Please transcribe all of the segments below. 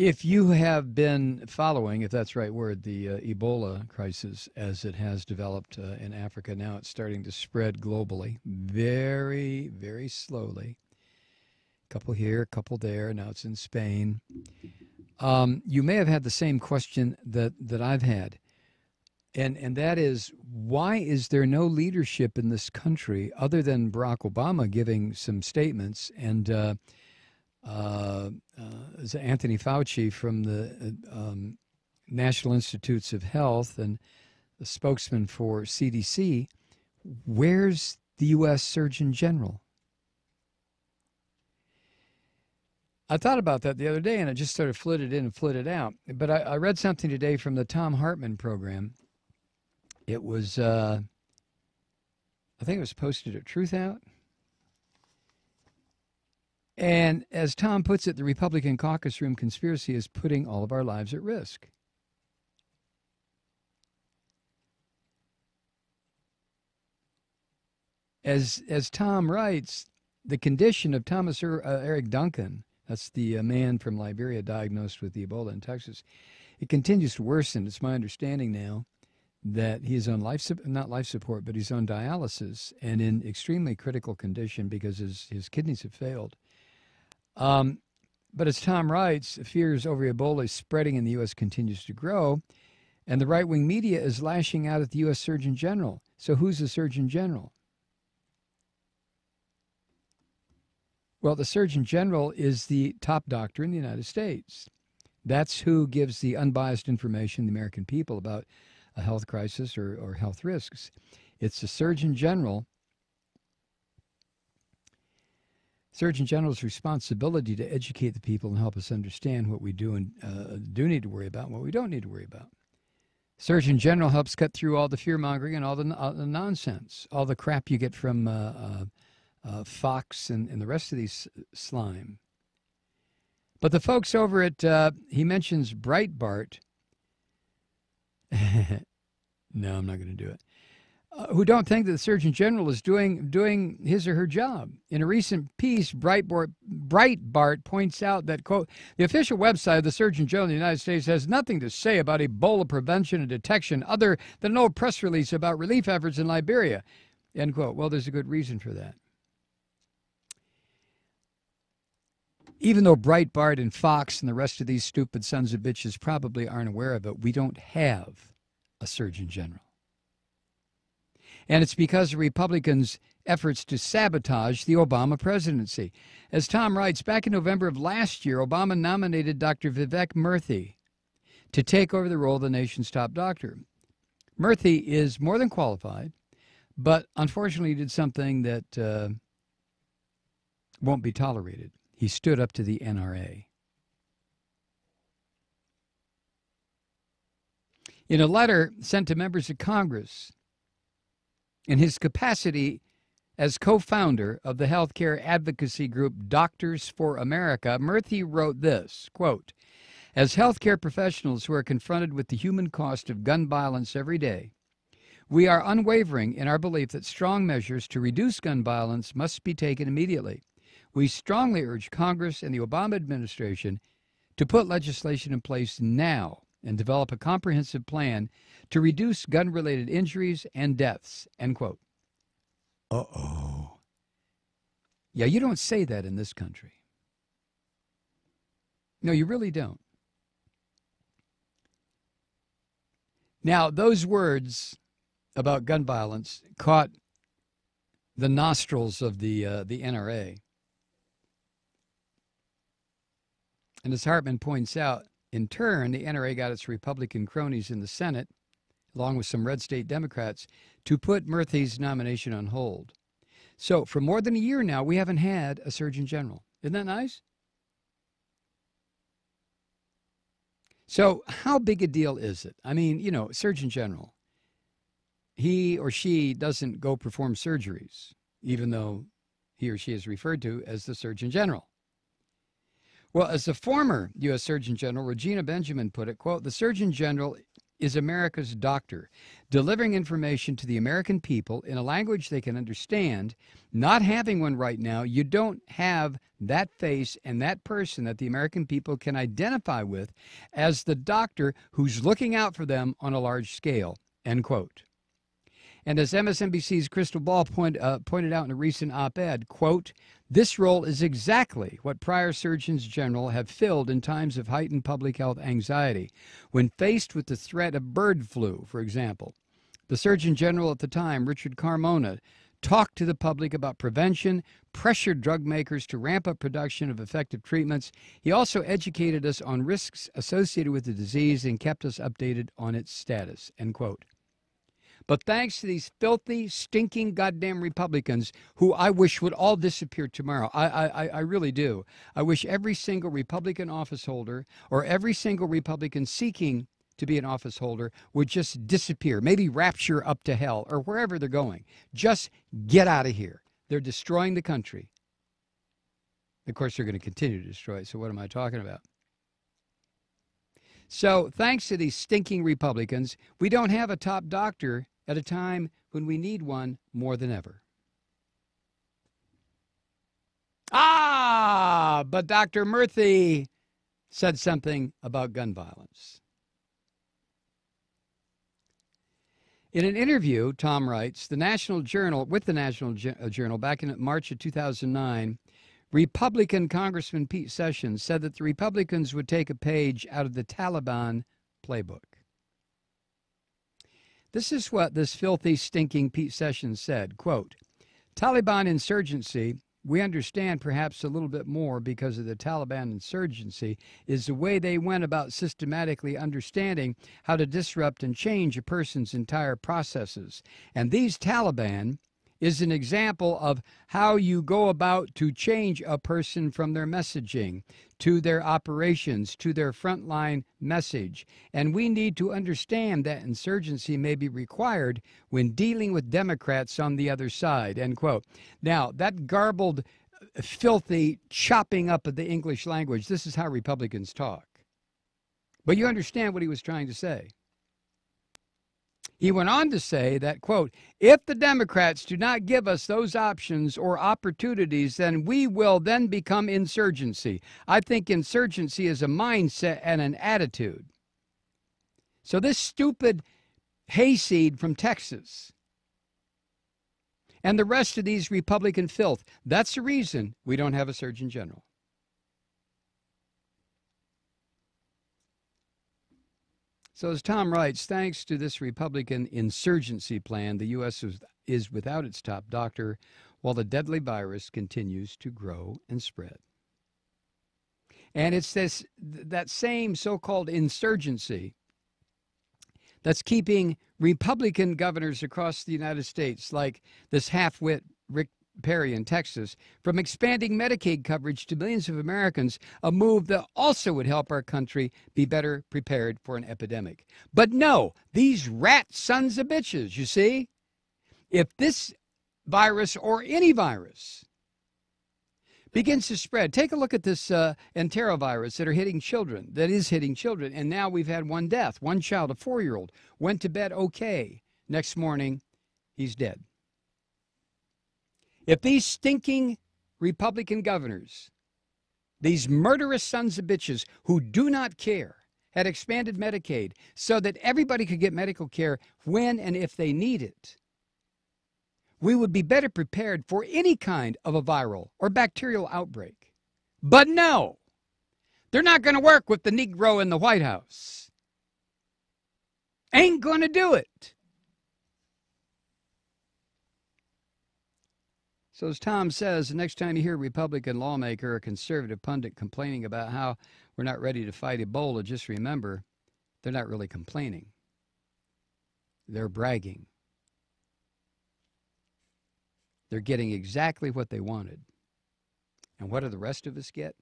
If you have been following, if that's the right word, the Ebola crisis as it has developed in Africa, now it's starting to spread globally very, very slowly. A couple here, a couple there. Now it's in Spain. You may have had the same question that I've had. And that is, why is there no leadership in this country other than Barack Obama giving some statements and Anthony Fauci from the National Institutes of Health and the spokesman for CDC? Where's the U.S. Surgeon General? I thought about that the other day, and it just sort of flitted in and flitted out. But I read something today from the Thom Hartmann program. It was, I think it was posted at Truth Out. And as Tom puts it, the Republican Caucus Room conspiracy is putting all of our lives at risk. As Tom writes, the condition of Thomas Eric Duncan, that's the man from Liberia diagnosed with Ebola in Texas, it continues to worsen. It's my understanding now that he is on not life support, but he's on dialysis and in extremely critical condition because his kidneys have failed. But as Tom writes, fears over Ebola spreading in the U.S. continues to grow, and the right-wing media is lashing out at the U.S. Surgeon General. So who's the Surgeon General? Well, the Surgeon General is the top doctor in the United States. That's who gives the unbiased information to the American people about a health crisis or health risks. It's the Surgeon General. Surgeon General's responsibility to educate the people and help us understand what we do and do need to worry about and what we don't need to worry about. Surgeon General helps cut through all the fear-mongering and all the nonsense, all the crap you get from Fox and the rest of these slime. But the folks over at, he mentions Breitbart. No, I'm not going to do it. Who don't think that the Surgeon General is doing his or her job. In a recent piece, Breitbart points out that, quote, the official website of the Surgeon General of the United States has nothing to say about Ebola prevention and detection other than an old press release about relief efforts in Liberia, end quote. Well, there's a good reason for that. Even though Breitbart and Fox and the rest of these stupid sons of bitches probably aren't aware of it, we don't have a Surgeon General. And it's because of Republicans' efforts to sabotage the Obama presidency. As Tom writes, back in November of last year, Obama nominated Dr. Vivek Murthy to take over the role of the nation's top doctor. Murthy is more than qualified, but unfortunately he did something that won't be tolerated. He stood up to the NRA. In a letter sent to members of Congress, in his capacity as co-founder of the healthcare advocacy group Doctors for America, Murthy wrote this, quote, as healthcare professionals who are confronted with the human cost of gun violence every day, we are unwavering in our belief that strong measures to reduce gun violence must be taken immediately. We strongly urge Congress and the Obama administration to put legislation in place now and develop a comprehensive plan to reduce gun-related injuries and deaths, end quote. Uh-oh. Yeah, you don't say that in this country. No, you really don't. Now, those words about gun violence caught the nostrils of the NRA. And as Hartman points out, in turn, the NRA got its Republican cronies in the Senate, along with some red state Democrats, to put Murthy's nomination on hold. So for more than a year now, we haven't had a Surgeon General. Isn't that nice? So how big a deal is it? I mean, you know, Surgeon General, he or she doesn't go perform surgeries, even though he or she is referred to as the Surgeon General. Well, as the former U.S. Surgeon General, Regina Benjamin, put it, quote, the Surgeon General is America's doctor, delivering information to the American people in a language they can understand. Not having one right now, you don't have that face and that person that the American people can identify with as the doctor who's looking out for them on a large scale, end quote. And as MSNBC's Crystal Ball pointed out in a recent op-ed, quote, this role is exactly what prior surgeons general have filled in times of heightened public health anxiety. When faced with the threat of bird flu, for example, the Surgeon General at the time, Richard Carmona, talked to the public about prevention, pressured drug makers to ramp up production of effective treatments. He also educated us on risks associated with the disease and kept us updated on its status, end quote. But thanks to these filthy, stinking goddamn Republicans, who I wish would all disappear tomorrow. I really do. I wish every single Republican office holder or every single Republican seeking to be an office holder would just disappear, maybe rapture up to hell or wherever they're going. Just get out of here. They're destroying the country. Of course, they're going to continue to destroy it. So what am I talking about? So thanks to these stinking Republicans, we don't have a top doctor at a time when we need one more than ever. But Dr. Murthy said something about gun violence. In an interview, Tom writes, with the National Journal back in March of 2009, Republican Congressman Pete Sessions said that the Republicans would take a page out of the Taliban playbook. This is what this filthy, stinking Pete Sessions said, quote, Taliban insurgency, we understand perhaps a little bit more because of the Taliban insurgency, is the way they went about systematically understanding how to disrupt and change a person's entire processes. And these Taliban is an example of how you go about to change a person from their messaging to their operations, to their frontline message. And we need to understand that insurgency may be required when dealing with Democrats on the other side, end quote. Now, that garbled, filthy chopping up of the English language, this is how Republicans talk. But you understand what he was trying to say. He went on to say that, quote, if the Democrats do not give us those options or opportunities, then we will then become insurgency. I think insurgency is a mindset and an attitude. So this stupid hayseed from Texas and the rest of these Republican filth, that's the reason we don't have a Surgeon General. So as Tom writes, thanks to this Republican insurgency plan, the U.S. is without its top doctor while the deadly virus continues to grow and spread. And it's that same so-called insurgency that's keeping Republican governors across the United States, like this half-wit Rick Perry in Texas, from expanding Medicaid coverage to millions of Americans, a move that also would help our country be better prepared for an epidemic. But no, these rat sons of bitches, you see, if this virus or any virus begins to spread, take a look at this enterovirus that is hitting children, and now we've had one death. One child, a 4-year-old, went to bed okay. Next morning, he's dead. If these stinking Republican governors, these murderous sons of bitches who do not care, had expanded Medicaid so that everybody could get medical care when and if they need it, we would be better prepared for any kind of a viral or bacterial outbreak. But no, they're not going to work with the Negro in the White House. Ain't going to do it. So as Tom says, the next time you hear a Republican lawmaker or a conservative pundit complaining about how we're not ready to fight Ebola, just remember, they're not really complaining. They're bragging. They're getting exactly what they wanted. And what do the rest of us get?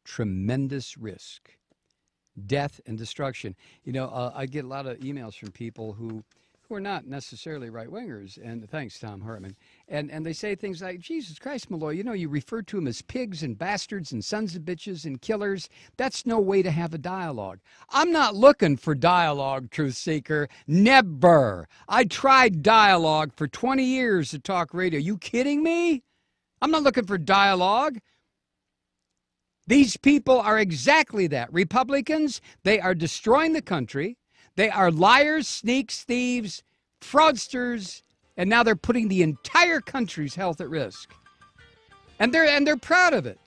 Tremendous risk, death and destruction. You know, I get a lot of emails from people who who are not necessarily right-wingers, and thanks, Tom Hartman, and they say things like, Jesus Christ, Malloy, you refer to them as pigs and bastards and sons of bitches and killers. That's no way to have a dialogue. I'm not looking for dialogue, truth seeker. Never. I tried dialogue for 20 years at talk radio. You kidding me? I'm not looking for dialogue. These people are exactly that. Republicans, they are destroying the country. They are liars, sneaks, thieves, fraudsters, and now they're putting the entire country's health at risk. And they're proud of it.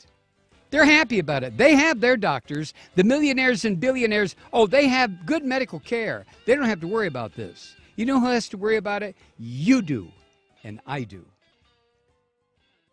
They're happy about it. They have their doctors. The millionaires and billionaires, they have good medical care. They don't have to worry about this. You know who has to worry about it? You do, and I do.